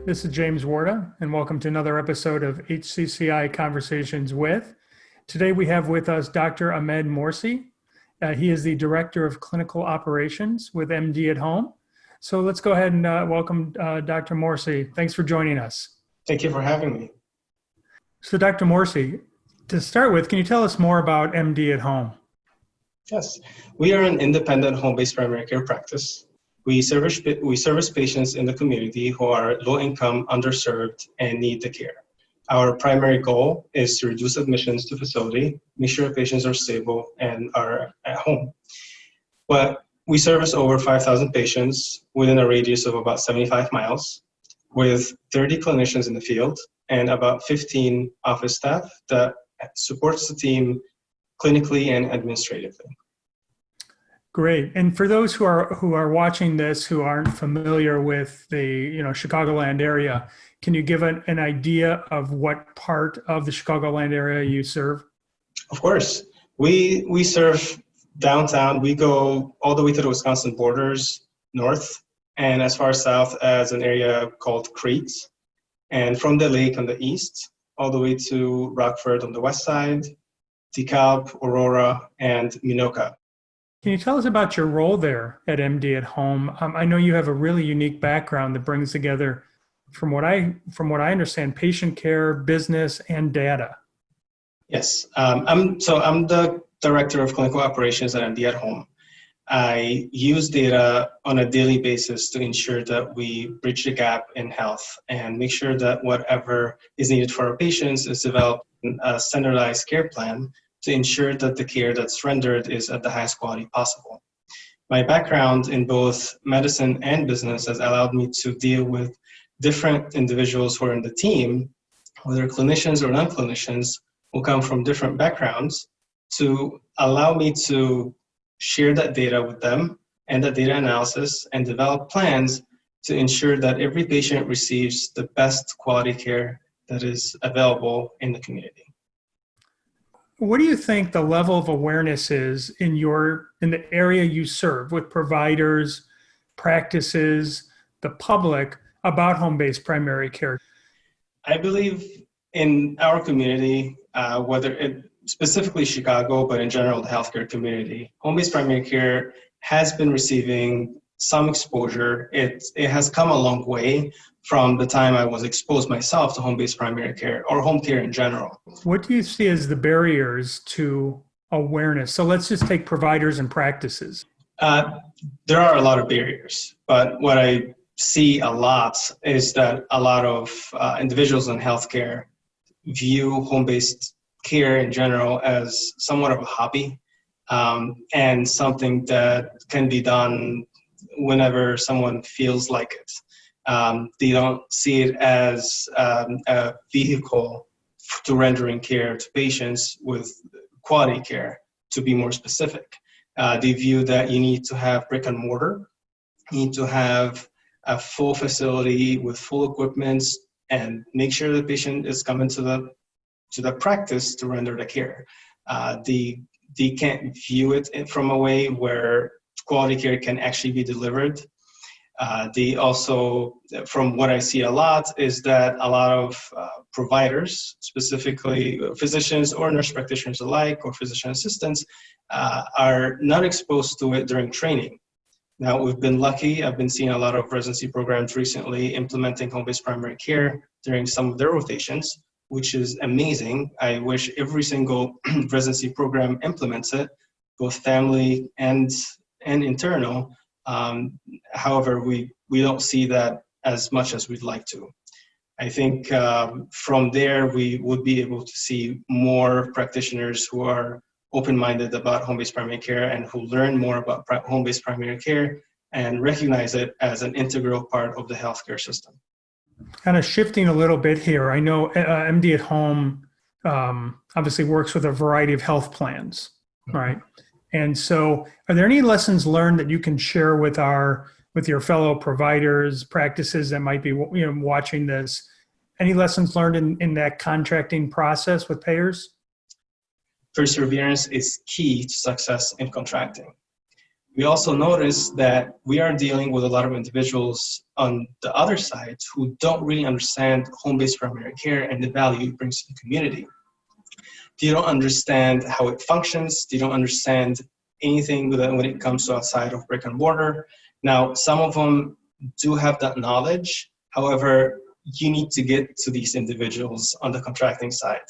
This is James Warda, and welcome to another episode of HCCI Conversations with. Today we have with us Dr. Ahmed Morsy. He is the Director of Clinical Operations with MD at Home. So let's go ahead and welcome Dr. Morsy. Thanks for joining us. Thank you for having me. So Dr. Morsy, to start with, can you tell us more about MD at Home? Yes, we are an independent home-based primary care practice. We service patients in the community who are low-income, underserved, and need the care. Our primary goal is to reduce admissions to facility, make sure patients are stable and are at home. But we service over 5,000 patients within a radius of about 75 miles, with 30 clinicians in the field and about 15 office staff that supports the team clinically and administratively. Great. And for those who are watching this who aren't familiar with the Chicagoland area, can you give an idea of what part of the Chicagoland area you serve? Of course. We serve downtown. We go all the way to the Wisconsin borders north and as far south as an area called Crete, and from the lake on the east all the way to Rockford on the west side, DeKalb, Aurora, and Minoka. Can you tell us about your role there at MD at Home? I know you have a really unique background that brings together, from what I understand, patient care, business, and data. Yes, I'm the Director of Clinical Operations at MD at Home. I use data on a daily basis to ensure that we bridge the gap in health and make sure that whatever is needed for our patients is developed in a standardized care plan to ensure that the care that's rendered is at the highest quality possible. My background in both medicine and business has allowed me to deal with different individuals who are in the team, whether clinicians or non-clinicians, who come from different backgrounds, to allow me to share that data with them and the data analysis and develop plans to ensure that every patient receives the best quality care that is available in the community. What do you think the level of awareness is in the area you serve with providers, practices, the public about home-based primary care? I believe in our community, specifically Chicago, but in general the healthcare community, home-based primary care has been receiving some exposure. It has come a long way from the time I was exposed myself to home-based primary care or home care in general. What do you see as the barriers to awareness? So let's just take providers and practices. There are a lot of barriers, but what I see a lot is that a lot of individuals in healthcare view home-based care in general as somewhat of a hobby and something that can be done whenever someone feels like it. They don't see it as a vehicle to rendering care to patients with quality care, to be more specific. They view that you need to have brick and mortar, you need to have a full facility with full equipment and make sure the patient is coming to the practice to render the care. They can't view it from a way where quality care can actually be delivered. They also, from what I see a lot, is that a lot of providers, specifically physicians or nurse practitioners alike, or physician assistants, are not exposed to it during training. Now, we've been lucky. I've been seeing a lot of residency programs recently implementing home-based primary care during some of their rotations, which is amazing. I wish every single residency program implements it, both family and internal. However, we don't see that as much as we'd like to. I think from there, we would be able to see more practitioners who are open-minded about home-based primary care and who learn more about home-based primary care and recognize it as an integral part of the healthcare system. Kind of shifting a little bit here, I know MD at Home obviously works with a variety of health plans, right? And so are there any lessons learned that you can share with your fellow providers, practices that might be watching this? Any lessons learned in that contracting process with payers? Perseverance is key to success in contracting. We also notice that we are dealing with a lot of individuals on the other side who don't really understand home-based primary care and the value it brings to the community. They don't understand how it functions. They don't understand anything when it comes to outside of brick and mortar. Now, some of them do have that knowledge. However, you need to get to these individuals on the contracting side.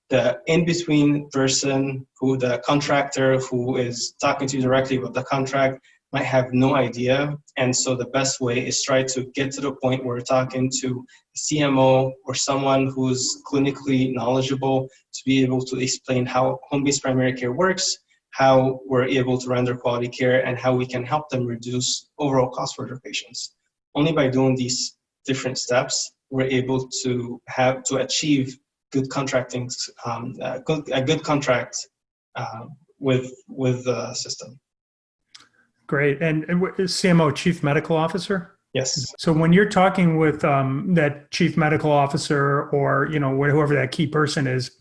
The in-between person, the contractor who is talking to you directly about the contract, might have no idea. And so the best way is try to get to the point where we're talking to a CMO or someone who's clinically knowledgeable to be able to explain how home-based primary care works, how we're able to render quality care, and how we can help them reduce overall costs for their patients. Only by doing these different steps, we're able to achieve good contracting, a good contract with the system. Great. And CMO, Chief Medical Officer? Yes. So when you're talking with that Chief Medical Officer or, whoever that key person is,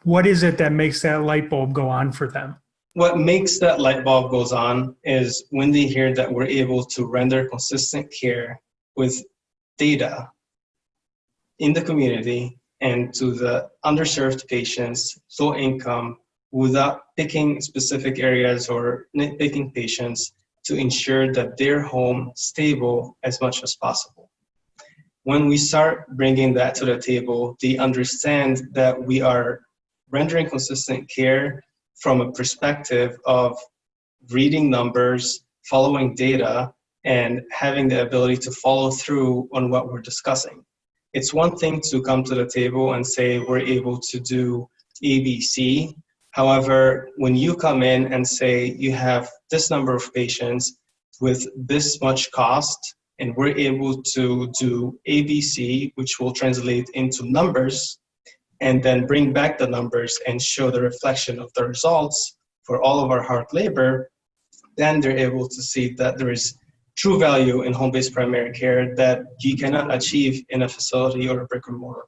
what is it that makes that light bulb go on for them? What makes that light bulb goes on is when they hear that we're able to render consistent care with data in the community and to the underserved patients, low income, without picking specific areas or nitpicking patients to ensure that they're home stable as much as possible. When we start bringing that to the table, they understand that we are rendering consistent care from a perspective of reading numbers, following data, and having the ability to follow through on what we're discussing. It's one thing to come to the table and say we're able to do ABC. However, when you come in and say you have this number of patients with this much cost, and we're able to do ABC, which will translate into numbers, and then bring back the numbers and show the reflection of the results for all of our hard labor, then they're able to see that there is true value in home-based primary care that you cannot achieve in a facility or a brick and mortar.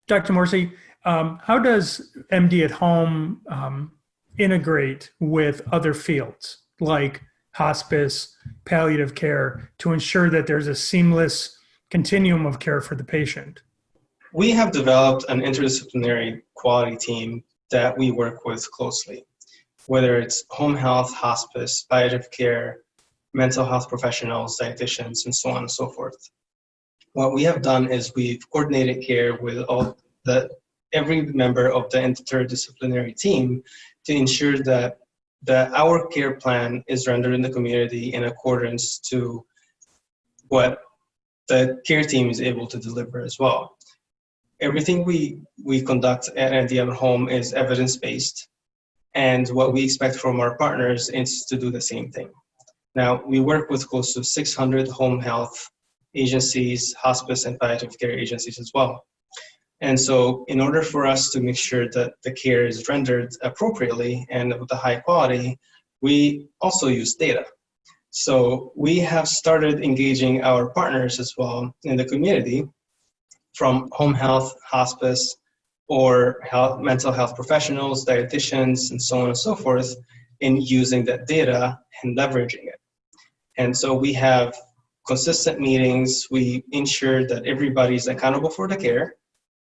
Dr. Morsy, how does MD at Home integrate with other fields like hospice, palliative care, to ensure that there's a seamless continuum of care for the patient? We have developed an interdisciplinary quality team that we work with closely, whether it's home health, hospice, palliative care, mental health professionals, dietitians, and so on and so forth. What we have done is we've coordinated care with every member of the interdisciplinary team to ensure that our care plan is rendered in the community in accordance to what the care team is able to deliver as well. Everything we conduct at MD at Home is evidence-based, and what we expect from our partners is to do the same thing. Now, we work with close to 600 home health agencies, hospice, and palliative care agencies as well. And so in order for us to make sure that the care is rendered appropriately and with a high quality, we also use data. So we have started engaging our partners as well in the community from home health, hospice, or mental health professionals, dietitians, and so on and so forth in using that data and leveraging it. And so we have consistent meetings. We ensure that everybody's accountable for the care.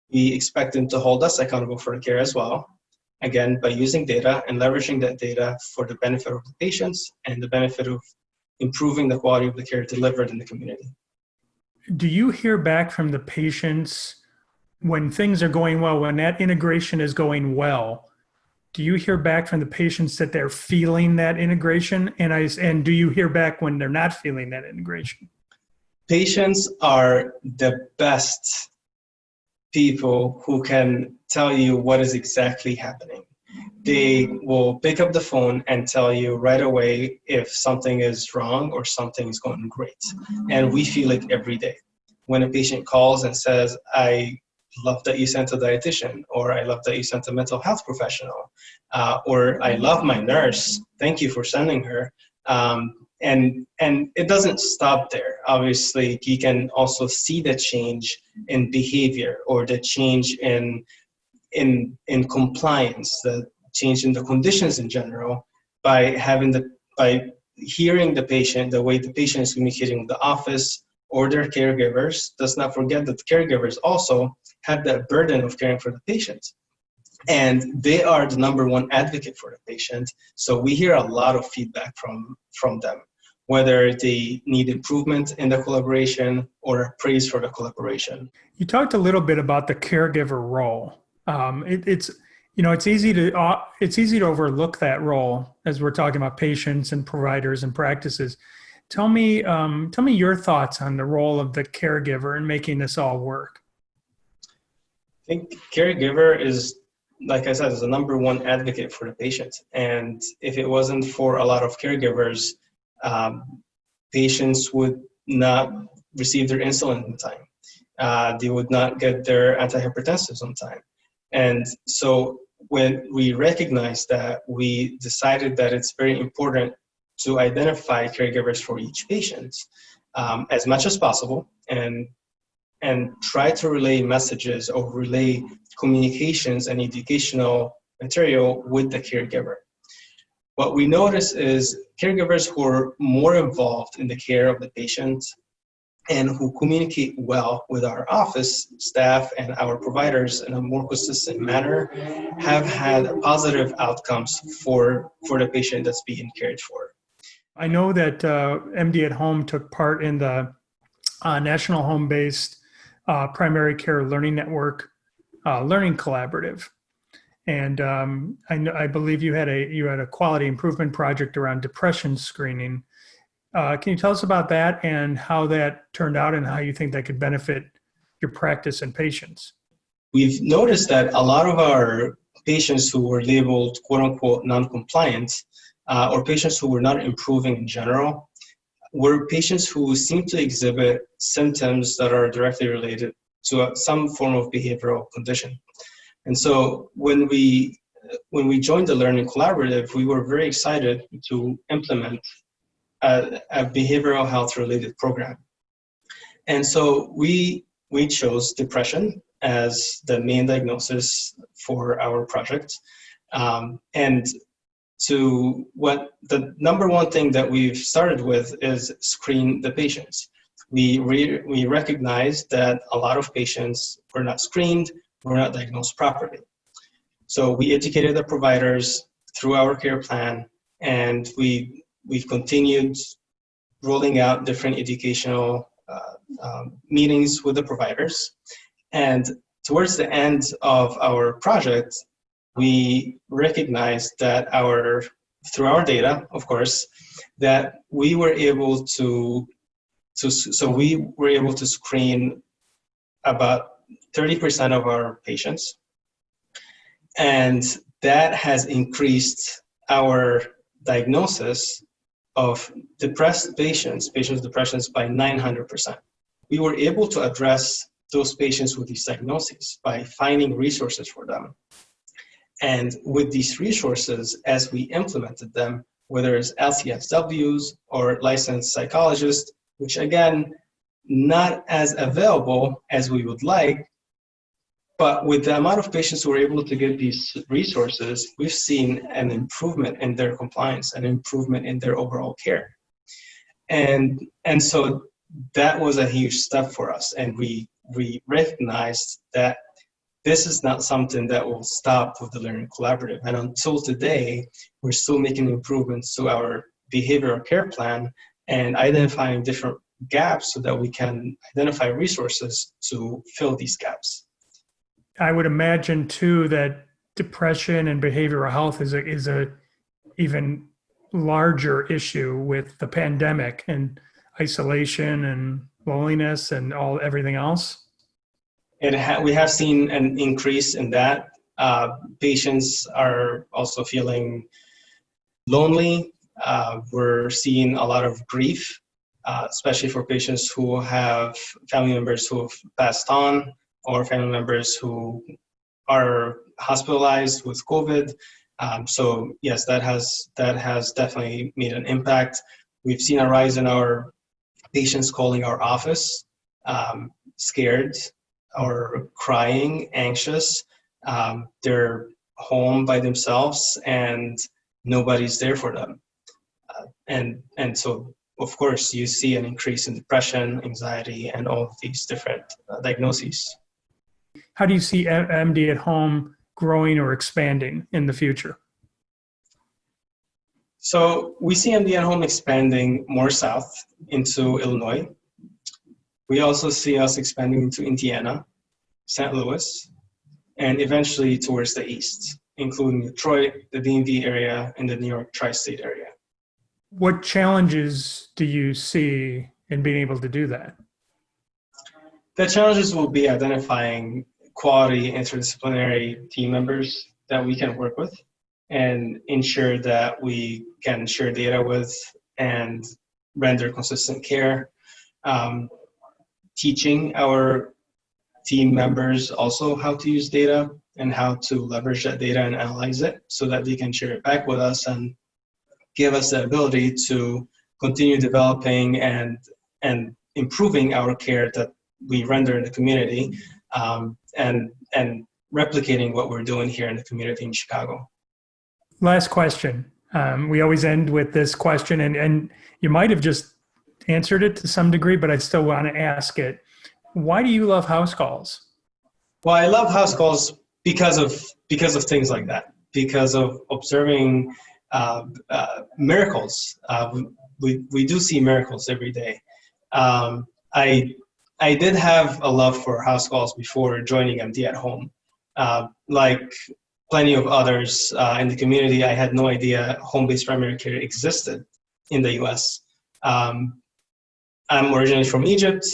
We expect them to hold us accountable for the care as well, again, by using data and leveraging that data for the benefit of the patients and the benefit of improving the quality of the care delivered in the community. Do you hear back from the patients when things are going well, when that integration is going well? Do you hear back from the patients that they're feeling that integration? And do you hear back when they're not feeling that integration? Patients are the best people who can tell you what is exactly happening. They will pick up the phone and tell you right away if something is wrong or something is going great. And we feel it every day. When a patient calls and says, I love that you sent a dietitian, or I love that you sent a mental health professional, or I love my nurse, thank you for sending her. And it doesn't stop there. Obviously, you can also see the change in behavior or the change in compliance, the change in the conditions in general by hearing the patient, the way the patient is communicating with the office or their caregivers. Let's not forget that the caregivers also have that burden of caring for the patient. And they are the number one advocate for the patient. So we hear a lot of feedback from them, whether they need improvement in the collaboration or praise for the collaboration. You talked a little bit about the caregiver role. It's easy to overlook that role as we're talking about patients and providers and practices. Tell me your thoughts on the role of the caregiver in making this all work. I think caregiver is, like I said, is the number one advocate for the patient. And if it wasn't for a lot of caregivers, patients would not receive their insulin in time. They would not get their antihypertensives on time. And so when we recognized that, we decided that it's very important to identify caregivers for each patient as much as possible and try to relay messages or relay communications and educational material with the caregiver. What we notice is caregivers who are more involved in the care of the patient and who communicate well with our office staff and our providers in a more consistent manner have had positive outcomes for the patient that's being cared for. I know that MD at Home took part in the National Home-Based Primary Care Learning Network Learning Collaborative. And I believe you had a quality improvement project around depression screening. Can you tell us about that and how that turned out and how you think that could benefit your practice and patients? We've noticed that a lot of our patients who were labeled quote unquote non-compliant or patients who were not improving in general were patients who seem to exhibit symptoms that are directly related to some form of behavioral condition. And so when we joined the Learning Collaborative, we were very excited to implement a behavioral health related program. And so we chose depression as the main diagnosis for our project. And what the number one thing that we've started with is screen the patients. We recognized that a lot of patients were not screened, were not diagnosed properly. So we educated the providers through our care plan, and we've continued rolling out different educational meetings with the providers. And towards the end of our project, we recognized that through our data, of course, that we were able to screen about 30% of our patients. And that has increased our diagnosis of depressed patients with depressions by 900%. We were able to address those patients with these diagnoses by finding resources for them. And with these resources, as we implemented them, whether it's LCSWs or licensed psychologists, which again, not as available as we would like, but with the amount of patients who are able to get these resources, we've seen an improvement in their compliance, an improvement in their overall care. And so that was a huge step for us. And we recognized that this is not something that will stop with the Learning Collaborative. And until today, we're still making improvements to our behavioral care plan and identifying different gaps so that we can identify resources to fill these gaps. I would imagine too that depression and behavioral health is a even larger issue with the pandemic and isolation and loneliness and everything else. We have seen an increase in that. Patients are also feeling lonely. We're seeing a lot of grief, especially for patients who have family members who have passed on or family members who are hospitalized with COVID. So yes, that has definitely made an impact. We've seen a rise in our patients calling our office, scared or crying, anxious. They're home by themselves and nobody's there for them. And so, of course, you see an increase in depression, anxiety, and all of these different diagnoses. How do you see MD at home growing or expanding in the future? So we see MD at home expanding more south into Illinois. We also see us expanding into Indiana, St. Louis, and eventually towards the east, including Detroit, the DMV area, and the New York tri-state area. What challenges do you see in being able to do that? The challenges will be identifying quality interdisciplinary team members that we can work with and ensure that we can share data with and render consistent care. Teaching our team members also how to use data and how to leverage that data and analyze it so that they can share it back with us and give us the ability to continue developing and improving our care that we render in the community, and replicating what we're doing here in the community in Chicago. Last question. We always end with this question, and you might have just answered it to some degree, but I still want to ask it. Why do you love house calls? Well, I love house calls because of things like that, because of observing miracles. We do see miracles every day. I did have a love for house calls before joining MD at home. Like plenty of others in the community, I had no idea home-based primary care existed in the US. I'm originally from Egypt.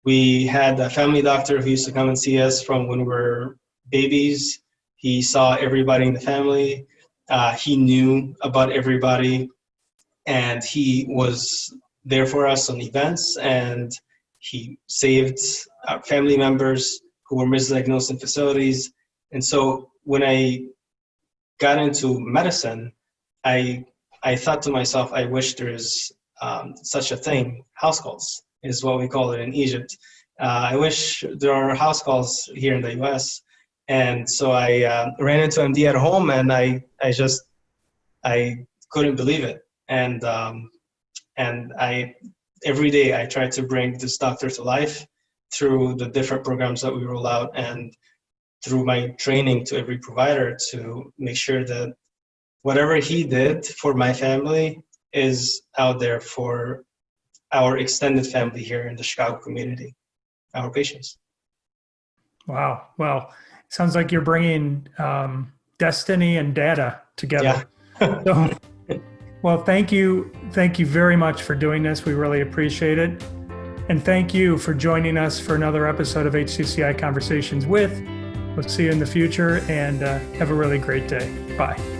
We had a family doctor who used to come and see us from when we were babies. He saw everybody in the family. He knew about everybody, and he was there for us on events, and he saved our family members who were misdiagnosed in facilities. And so when I got into medicine, I thought to myself, I wish there is such a thing. House calls is what we call it in Egypt. I wish there are house calls here in the US. And so I ran into MD at home, and I couldn't believe it. And every day I try to bring this doctor to life through the different programs that we roll out and through my training to every provider to make sure that whatever he did for my family is out there for our extended family here in the Chicago community, our patients. Wow. Well, sounds like you're bringing destiny and data together. Yeah. So, well, thank you. Thank you very much for doing this. We really appreciate it. And thank you for joining us for another episode of HCCI Conversations With. We'll see you in the future, and have a really great day. Bye.